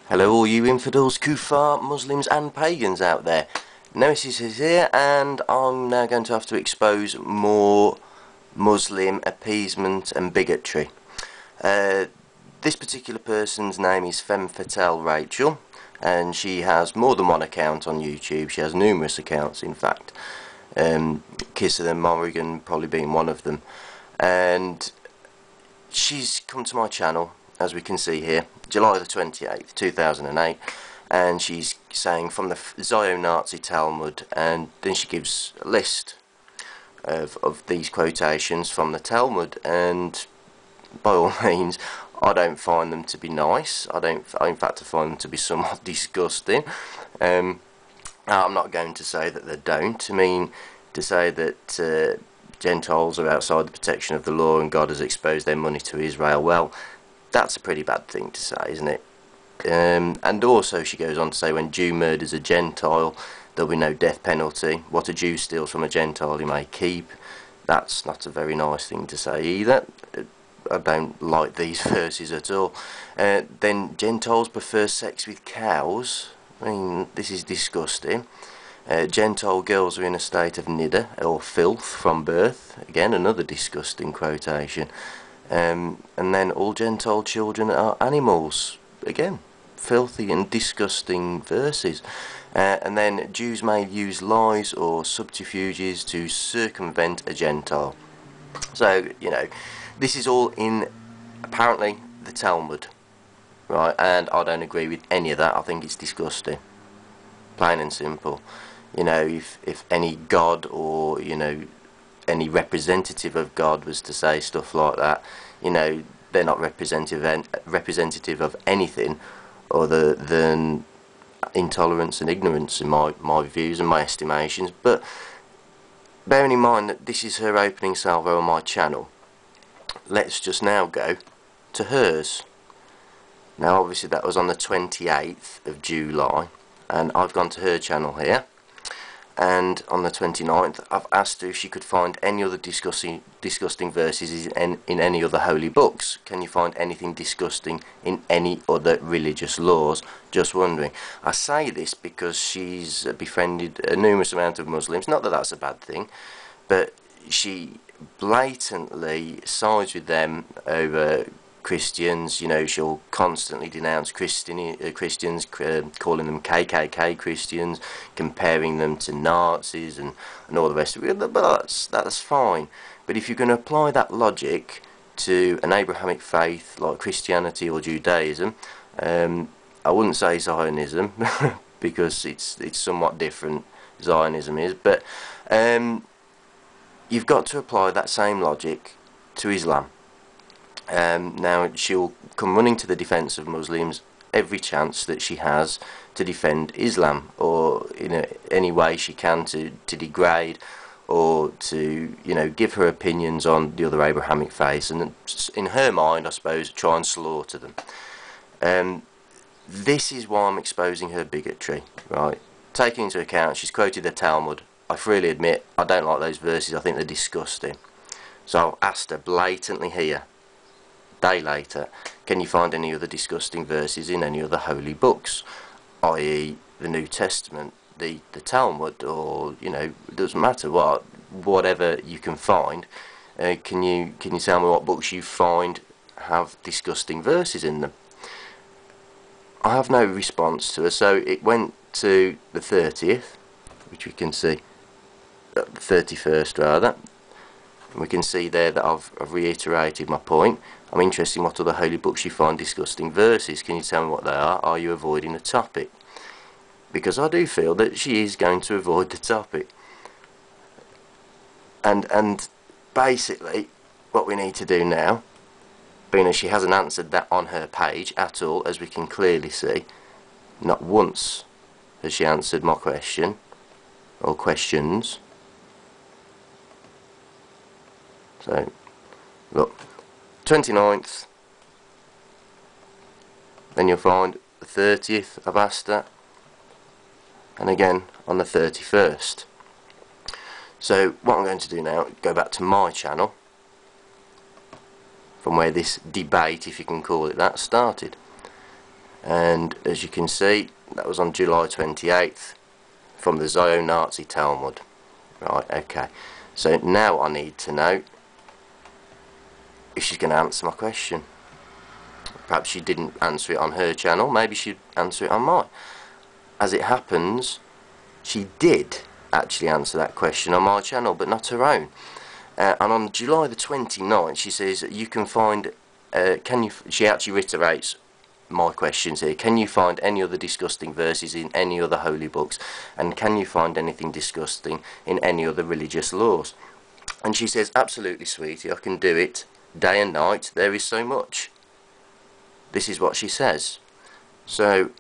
Hello all you infidels, kuffar, Muslims and pagans out there. Nemesis is here and I'm now going to have to expose more Muslim appeasement and bigotry. This particular person's name is FemmeFataleBigot and she has more than one account on YouTube. She has numerous accounts in fact. Kiss of the Morrigan probably being one of them. And she's come to my channel, as we can see here, July the 28th, 2008, and she's saying from the Zio-Nazi Talmud, and then she gives a list of these quotations from the Talmud, and by all means, I don't find them to be nice. In fact, I find them to be somewhat disgusting. I'm not going to say that they don't. I mean, to say that Gentiles are outside the protection of the law and God has exposed their money to Israel, well, that's a pretty bad thing to say, isn't it? And also she goes on to say when Jew murders a Gentile, there'll be no death penalty. What a Jew steals from a Gentile he may keep. That's not a very nice thing to say either. I don't like these verses at all. Then Gentiles prefer sex with cows. I mean, this is disgusting. Gentile girls are in a state of niddah or filth from birth. Again, another disgusting quotation. And then all Gentile children are animals. Again, filthy and disgusting verses. And then Jews may use lies or subterfuges to circumvent a Gentile. So, you know, this is all in, apparently, the Talmud. Right, and I don't agree with any of that. I think it's disgusting. Plain and simple. You know, if any god or, you know, any representative of God was to say stuff like that, you know, they're not representative of anything other than intolerance and ignorance in my views and my estimations. But bearing in mind that this is her opening salvo on my channel, let's just now go to hers. Now obviously that was on the 28th of July and I've gone to her channel here. And on the 29th, I've asked her if she could find any other disgusting verses in any other holy books. Can you find anything disgusting in any other religious laws? Just wondering. I say this because she's befriended a numerous amount of Muslims. Not that that's a bad thing, but she blatantly sides with them over Christians. You know, she'll constantly denounce Christians, calling them KKK Christians, comparing them to Nazis and all the rest of it. But that's fine. But if you're going to apply that logic to an Abrahamic faith like Christianity or Judaism, I wouldn't say Zionism because it's somewhat different. Zionism is, but you've got to apply that same logic to Islam. Now she'll come running to the defence of Muslims every chance that she has to defend Islam, or in any way she can to degrade or to, you know, give her opinions on the other Abrahamic faiths, and in her mind I suppose try and slaughter them. This is why I'm exposing her bigotry, right? Taking into account she's quoted the Talmud. I freely admit I don't like those verses. I think they're disgusting. So I've asked her blatantly here, day later, can you find any other disgusting verses in any other holy books, i.e. the New Testament, the Talmud, or, you know, it doesn't matter whatever you can find. Can you tell me what books you find have disgusting verses in them? I have no response to her, so it went to the 30th, which we can see, the 31st rather. And we can see there that I've reiterated my point. I'm interested in what other holy books you find disgusting verses. Can you tell me what they are? Are you avoiding the topic? Because I do feel that she is going to avoid the topic. And basically, what we need to do now, being as she hasn't answered that on her page at all, as we can clearly see, not once has she answered my question, or questions. So, look, 29th, then you'll find the 30th I've asked her, and again on the 31st. So what I'm going to do now, go back to my channel, from where this debate, if you can call it that, started. and as you can see, that was on July 28th from the Zio-Nazi Talmud. Right, okay, so now I need to know if she's going to answer my question. Perhaps she didn't answer it on her channel, maybe she'd answer it on mine. As it happens, she did actually answer that question on my channel, but not her own. And on July the 29th, she says, you can find, she actually reiterates my questions here. Can you find any other disgusting verses in any other holy books? And can you find anything disgusting in any other religious laws? And she says, absolutely, sweetie, I can do it day and night. There is so much. This is what she says. So,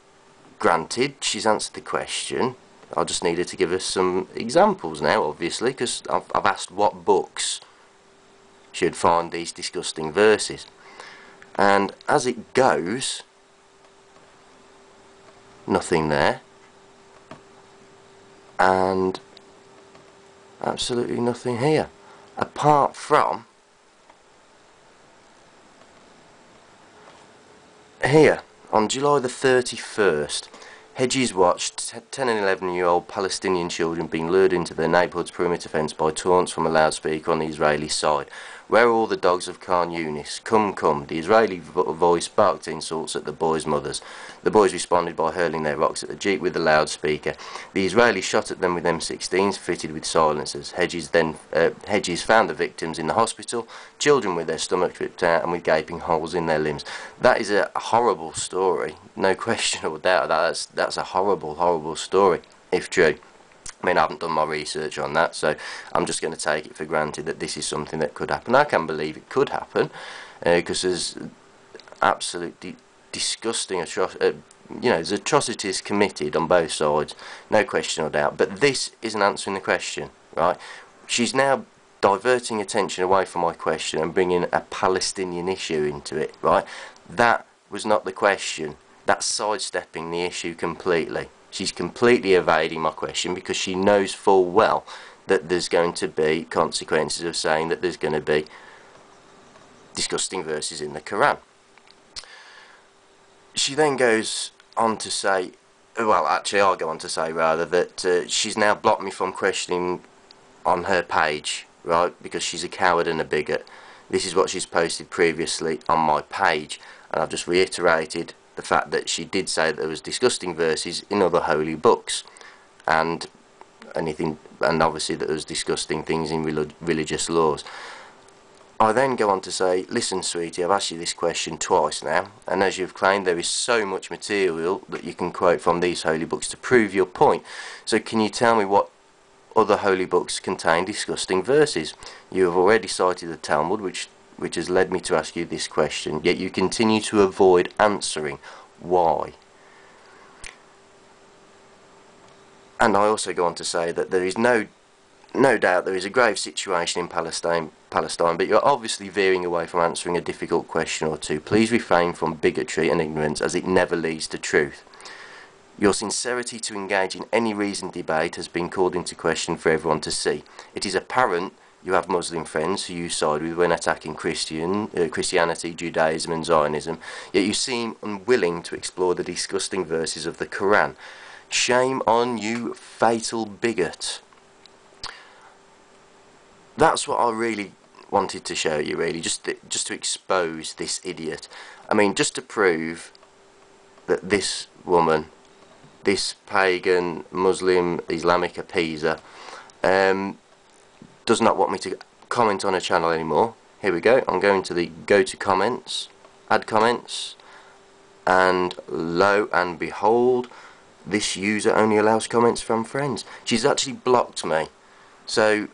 granted, she's answered the question. I just needed to give us some examples now, obviously, because I've asked what books should find these disgusting verses. And as it goes, nothing there. And absolutely nothing here. Apart from here, on July the 31st, Hedges watched 10 and 11-year-old Palestinian children being lured into their neighbourhood's perimeter fence by taunts from a loudspeaker on the Israeli side. Where are all the dogs of Khan Yunis? Come, come. The Israeli voice barked insults at the boys' mothers. The boys responded by hurling their rocks at the jeep with the loudspeaker. The Israelis shot at them with M16s fitted with silencers. Hedges found the victims in the hospital, children with their stomachs ripped out and with gaping holes in their limbs. That is a horrible story, no question or doubt. That's a horrible, horrible story, if true. I mean, I haven't done my research on that, so I'm just going to take it for granted that this is something that could happen. I can believe it could happen, because there's absolutely disgusting, there's atrocities committed on both sides, no question or doubt. But this isn't answering the question, right? She's now diverting attention away from my question and bringing a Palestinian issue into it, right? That was not the question. That's sidestepping the issue completely. She's completely evading my question because she knows full well that there's going to be consequences of saying that there's going to be disgusting verses in the Quran. She then goes on to say, well, actually I'll go on to say rather, that she's now blocked me from questioning on her page, right, because she's a coward and a bigot. This is what she's posted previously on my page, and I've just reiterated the fact that she did say that there was disgusting verses in other holy books, and obviously that there was disgusting things in religious laws. I then go on to say, listen, sweetie, I've asked you this question twice now, and as you've claimed, there is so much material that you can quote from these holy books to prove your point. So can you tell me what other holy books contain disgusting verses? You have already cited the Talmud, which has led me to ask you this question, yet you continue to avoid answering. Why? And I also go on to say that there is no doubt there is a grave situation in Palestine, but you're obviously veering away from answering a difficult question or two. Please refrain from bigotry and ignorance, as it never leads to truth. Your sincerity to engage in any reasoned debate has been called into question for everyone to see. It is apparent you have Muslim friends who you side with when attacking Christianity, Judaism and Zionism, yet you seem unwilling to explore the disgusting verses of the Quran. Shame on you, fatal bigot. That's what I really wanted to show you, really, just to expose this idiot. I mean, just to prove that this woman, this pagan, Muslim, Islamic appeaser, does not want me to comment on her channel anymore. Here we go. I'm going to the go to comments, add comments, and lo and behold, this user only allows comments from friends. She's actually blocked me. So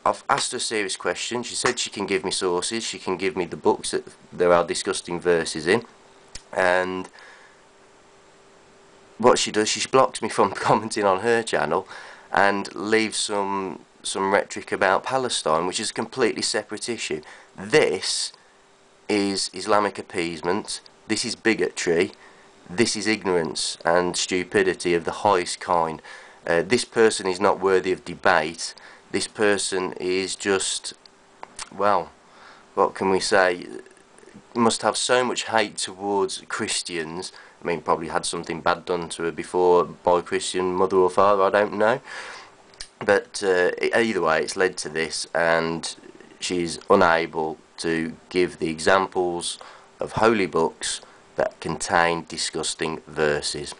I've asked her a serious question. She said she can give me sources, she can give me the books that there are disgusting verses in, and what she does, she blocks me from commenting on her channel and leaves some rhetoric about Palestine, which is a completely separate issue. This is Islamic appeasement, this is bigotry, this is ignorance and stupidity of the highest kind. This person is not worthy of debate. This person is just, well, what can we say, must have so much hate towards Christians. I mean, probably had something bad done to her before by a Christian mother or father, I don't know. But either way, it's led to this, and she's unable to give the examples of holy books that contain disgusting verses.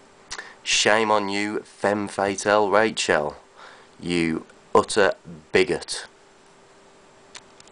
Shame on you, femme fatale Rachel, you utter bigot.